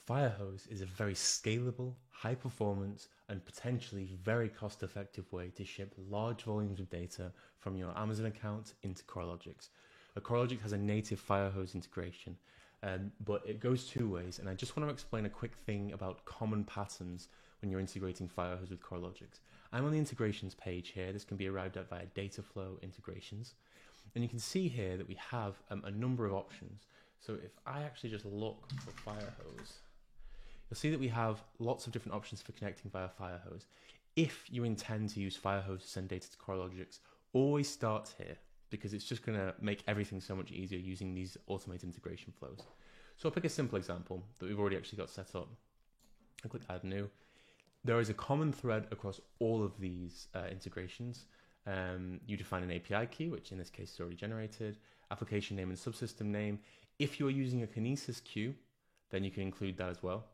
Firehose is a very scalable, high performance, and potentially very cost effective way to ship large volumes of data from your Amazon account into CoreLogix. CoreLogix has a native Firehose integration, but it goes two ways, and I just want to explain a quick thing about common patterns when you're integrating Firehose with CoreLogix. I'm on the integrations page here. This can be arrived at via Dataflow integrations. And you can see here that we have a number of options. So if I actually just look for Firehose, you'll see that we have lots of different options for connecting via Firehose. If you intend to use Firehose to send data to CoreLogix, always start here because it's just going to make everything so much easier using these automated integration flows. So I'll pick a simple example that we've already actually got set up. I click Add New. There is a common thread across all of these integrations. You define an API key, which in this case is already generated, application name and subsystem name. If you're using a Kinesis queue, then you can include that as well.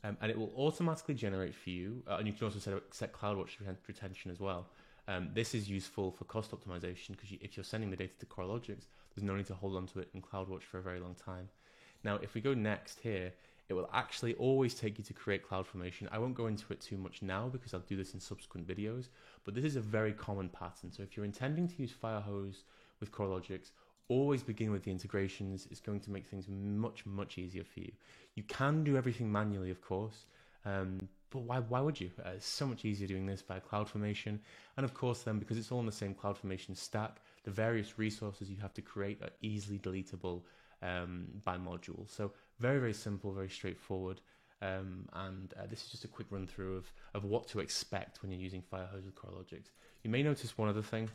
And it will automatically generate for you, and you can also set CloudWatch retention as well. This is useful for cost optimization because if you're sending the data to CoreLogix, there's no need to hold onto it in CloudWatch for a very long time. Now, if we go next here, it will actually always take you to create CloudFormation. I won't go into it too much now because I'll do this in subsequent videos, but this is a very common pattern. So if you're intending to use Firehose with CoreLogix, always begin with the integrations. It's going to make things much, much easier for you. You can do everything manually, of course, but why would you? It's so much easier doing this via CloudFormation. And of course then, because it's all in the same CloudFormation stack, the various resources you have to create are easily deletable by module. So very, very simple, very straightforward. This is just a quick run through of what to expect when you're using Firehose with CoreLogix. You may notice one other thing.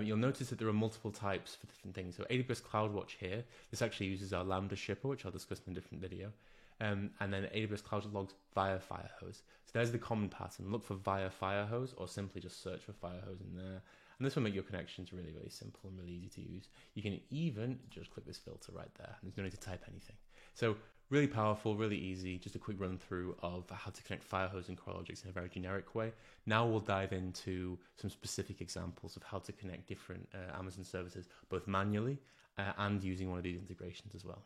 You'll notice that there are multiple types for different things. So AWS CloudWatch here, this actually uses our Lambda shipper, which I'll discuss in a different video. And then AWS CloudWatch logs via Firehose. So there's the common pattern. Look for via Firehose or simply just search for Firehose in there. And this will make your connections really, really simple and really easy to use. You can even just click this filter right there. There's no need to type anything. So really powerful, really easy, just a quick run through of how to connect Firehose and CoreLogix in a very generic way. Now we'll dive into some specific examples of how to connect different Amazon services, both manually and using one of these integrations as well.